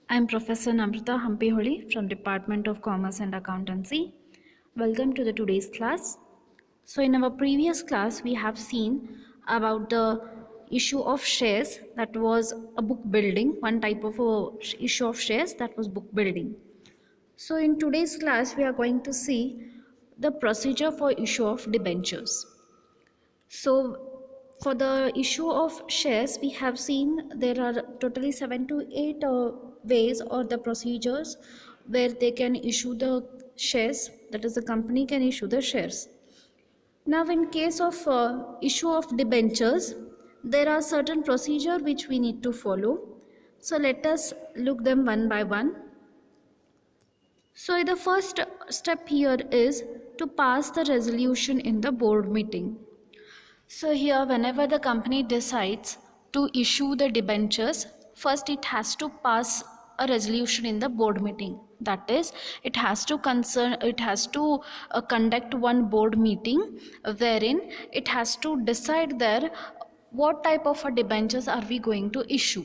I'm Professor Namrata Hampiholi from Department of Commerce and Accountancy. Welcome to the today's class. So in our previous class we have seen about the issue of shares, that was a book building, one type of issue of shares, that was book building. So in today's class we are going to see the procedure for issue of debentures. So for the issue of shares, we have seen there are totally 7 to 8 ways or the procedures where they can issue the shares, that is the company can issue the shares. Now in case of issue of debentures, there are certain procedure which we need to follow. So let us look them one by one. So the first step here is to pass the resolution in the board meeting. So here, whenever the company decides to issue the debentures, first it has to pass a resolution in the board meeting. That is, it has to conduct one board meeting wherein it has to decide there what type of a debentures are we going to issue.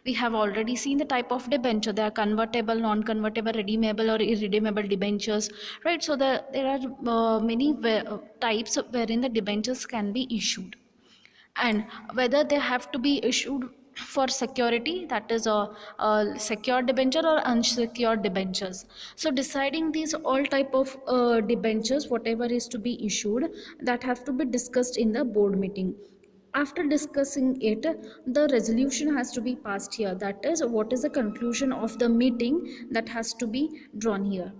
We have already seen the type of debenture. They are convertible, non-convertible, redeemable or irredeemable debentures, right? So there are many types wherein the debentures can be issued, and whether they have to be issued for security, that is a secured debenture or unsecured debentures. So deciding these all type of debentures, whatever is to be issued, that have to be discussed in the board meeting. After discussing it, the resolution has to be passed here, that is what is the conclusion of the meeting, that has to be drawn here.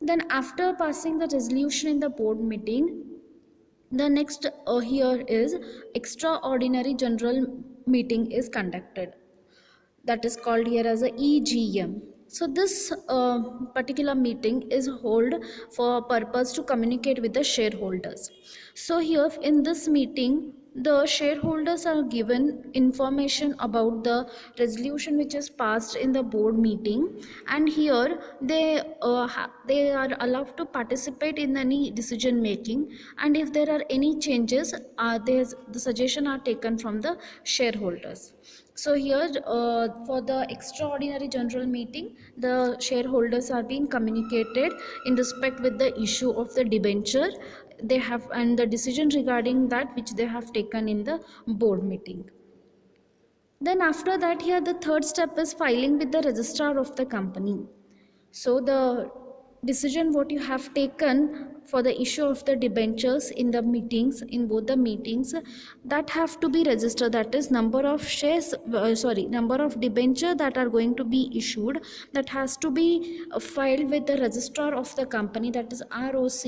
Then after passing the resolution in the board meeting, the next here is extraordinary general meeting is conducted, that is called here as a EGM. So this particular meeting is held for purpose to communicate with the shareholders. So here in this meeting, the shareholders are given information about the resolution which is passed in the board meeting, and here they are allowed to participate in any decision making, and if there are any changes, the suggestion are taken from the shareholders. So here for the extraordinary general meeting, the shareholders are being communicated in respect with the issue of the debenture they have, and the decision regarding that which they have taken in the board meeting. Then after that, here the third step is filing with the registrar of the company. So the decision what you have taken for the issue of the debentures in the meetings, in both the meetings, that have to be registered, that is number of shares, number of debenture that are going to be issued, that has to be filed with the registrar of the company, that is ROC,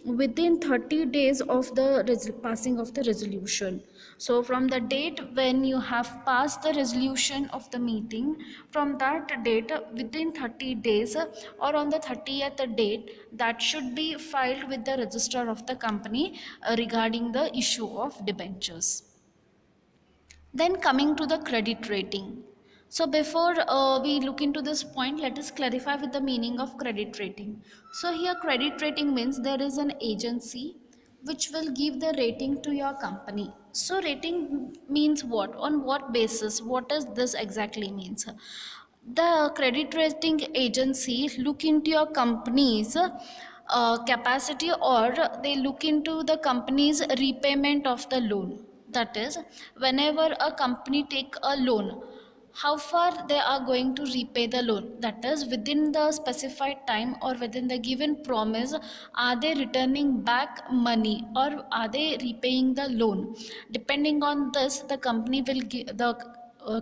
within 30 days of the passing of the resolution. So from the date when you have passed the resolution of the meeting, from that date within 30 days or on the 30th date, that should be filed with the registrar of the company regarding the issue of debentures. Then coming to the credit rating. So before we look into this point, let us clarify with the meaning of credit rating. So here credit rating means there is an agency which will give the rating to your company. So rating means what? On what basis? What does this exactly means? The credit rating agency look into your company's capacity, or they look into the company's repayment of the loan. That is, whenever a company take a loan, how far they are going to repay the loan, that is within the specified time or within the given promise, are they returning back money or are they repaying the loan. Depending on this, the company will give the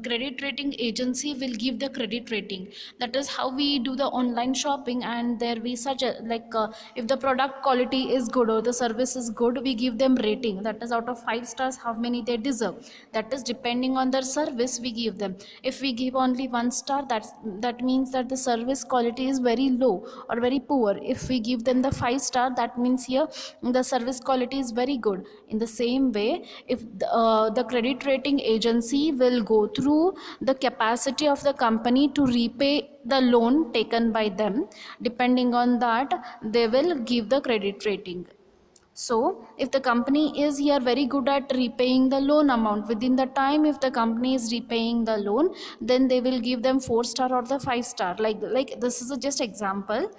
credit rating agency will give the credit rating. That is how we do the online shopping, and there we suggest, like if the product quality is good or the service is good, we give them rating, that is out of 5 stars how many they deserve. That is depending on their service we give them. If we give only 1 star, that means that the service quality is very low or very poor. If we give them the 5 star, that means here the service quality is very good. In the same way, if the credit rating agency will go through the capacity of the company to repay the loan taken by them, depending on that they will give the credit rating. So if the company is here very good at repaying the loan amount within the time, if the company is repaying the loan, then they will give them 4 star or the 5 star, like this is a just example.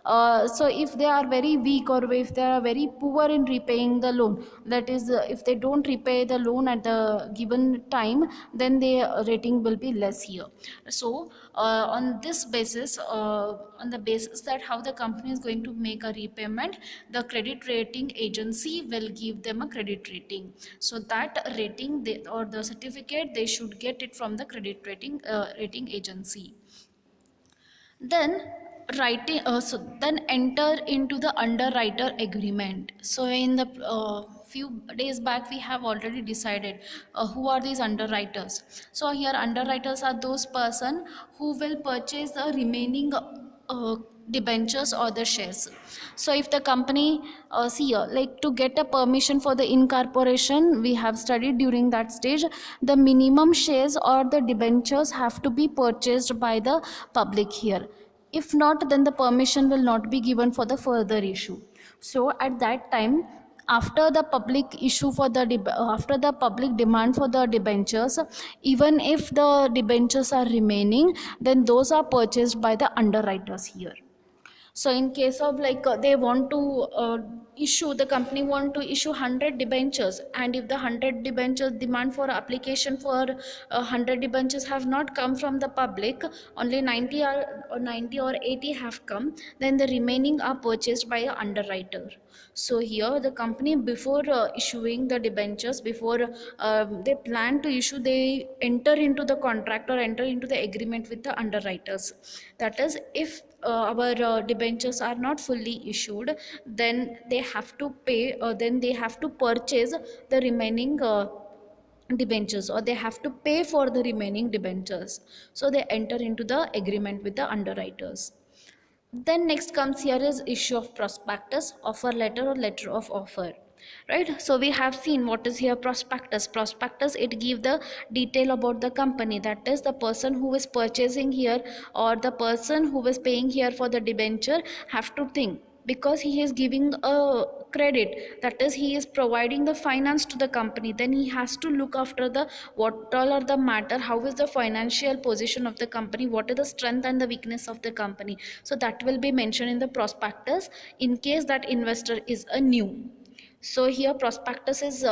So if they are very weak or if they are very poor in repaying the loan, that is if they don't repay the loan at the given time, then the rating will be less here. So on this basis, on the basis that how the company is going to make a repayment, the credit rating agency will give them a credit rating. So that rating they, or the certificate, they should get it from the credit rating agency. Then writing so then enter into the underwriter agreement. So in the few days back we have already decided who are these underwriters. So here underwriters are those person who will purchase the remaining debentures or the shares. So if the company see here, like to get a permission for the incorporation, we have studied during that stage, the minimum shares or the debentures have to be purchased by the public here. If not, then the permission will not be given for the further issue. So at that time, after the public issue for the after the public demand for the debentures, even if the debentures are remaining, then those are purchased by the underwriters here. So in case of like they want to issue, the company want to issue 100 debentures, and if the 100 debentures demand for application for 100 debentures have not come from the public, only 90 or 90 or 80 have come, then the remaining are purchased by a underwriter. So here the company, before issuing the debentures, before they plan to issue, they enter into the contract or enter into the agreement with the underwriters. That is, if our debentures are not fully issued, then they have to pay, then they have to purchase the remaining debentures, or they have to pay for the remaining debentures. So they enter into the agreement with the underwriters. Then next comes here is issue of prospectus, offer letter or letter of offer. Right, so we have seen what is here prospectus. Prospectus, it give the detail about the company, that is the person who is purchasing here or the person who is paying here for the debenture have to think, because he is giving a credit, that is he is providing the finance to the company, then he has to look after the what all are the matter, how is the financial position of the company, what is the strength and the weakness of the company. So that will be mentioned in the prospectus in case that investor is a new. So here prospectus is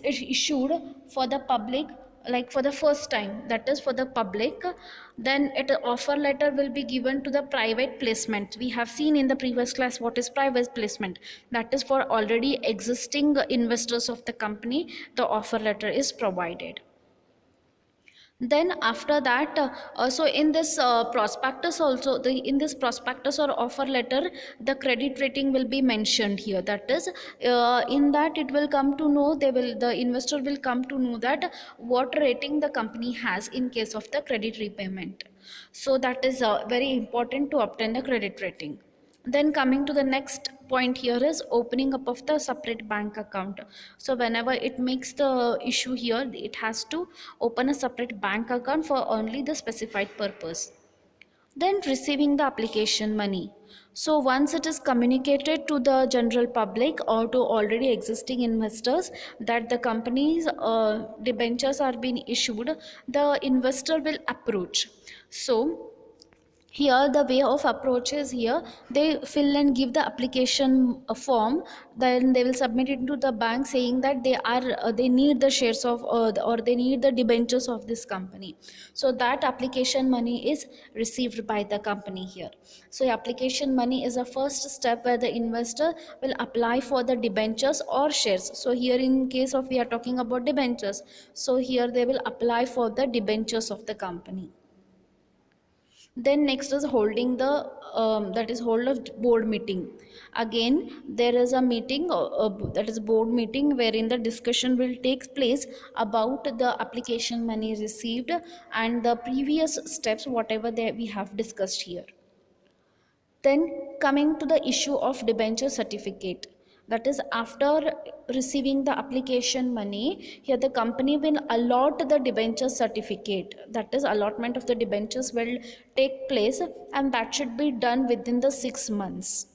issued for the public, like for the first time, that is for the public. Then it offer letter will be given to the private placement. We have seen in the previous class what is private placement, that is for already existing investors of the company, the offer letter is provided. Then after that so in this prospectus also, the in this prospectus or offer letter, the credit rating will be mentioned here. That is in that it will come to know, they will, the investor will come to know that what rating the company has in case of the credit repayment. So that is very important to obtain the credit rating. Then coming to the next point here is opening up of the separate bank account. So whenever it makes the issue here, it has to open a separate bank account for only the specified purpose. Then receiving the application money. So once it is communicated to the general public or to already existing investors that the company's debentures are being issued, the investor will approach. So here the way of approach is, here they fill and give the application form, then they will submit it to the bank saying that they are they need the shares of or they need the debentures of this company. So that application money is received by the company here. So application money is a first step where the investor will apply for the debentures or shares. So here in case of we are talking about debentures, so here they will apply for the debentures of the company. Then next is holding the that is hold of board meeting. Again there is a meeting that is board meeting, wherein the discussion will take place about the application money received and the previous steps whatever we have discussed here. Then coming to the issue of debenture certificate, that is after receiving the application money, here the company will allot the debenture certificate, that is allotment of the debentures will take place, and that should be done within the 6 months.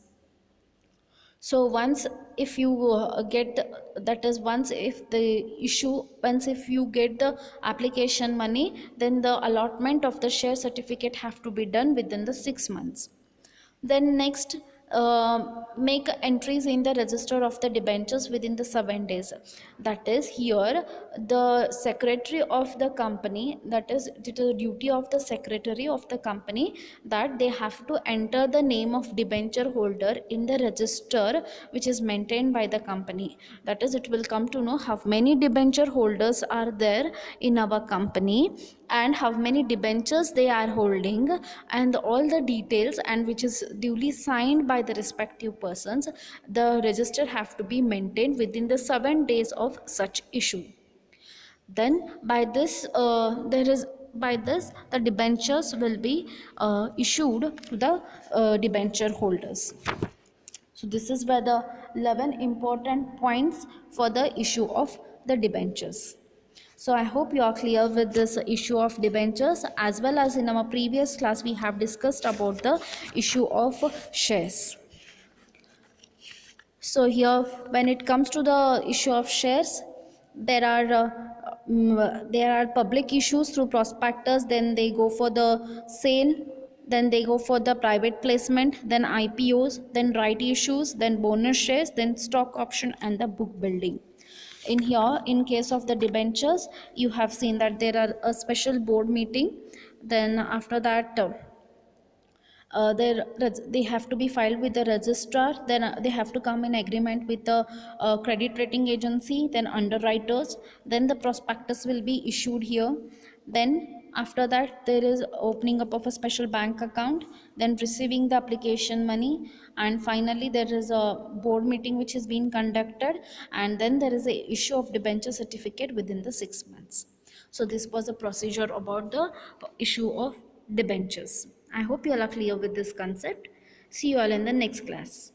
So once if you get, that is once if the issue, once if you get the application money, then the allotment of the share certificate have to be done within the 6 months. Then next, make entries in the register of the debentures within the 7 days. That is, here the secretary of the company, that is, it is the duty of the secretary of the company that they have to enter the name of debenture holder in the register which is maintained by the company. That is, it will come to know how many debenture holders are there in our company and how many debentures they are holding, and all the details, and which is duly signed by the respective persons. The register have to be maintained within the 7 days of such issue. Then by this there is by this the debentures will be issued to the debenture holders. So this is where the 11 important points for the issue of the debentures. So I hope you are clear with this issue of debentures, as well as in our previous class we have discussed about the issue of shares. So here, when it comes to the issue of shares, there are public issues through prospectus, then they go for the sale, then they go for the private placement, then IPOs, then right issues, then bonus shares, then stock option, and the book building. In here, in case of the debentures, you have seen that there are a special board meeting, then after that they have to be filed with the registrar, then they have to come in agreement with the credit rating agency, then underwriters, then the prospectus will be issued here. Then after that there is opening up of a special bank account, then receiving the application money, and finally there is a board meeting which is being conducted, and then there is a issue of debenture certificate within the 6 months. So this was a procedure about the issue of debentures. I hope you all are clear with this concept. See you all in the next class.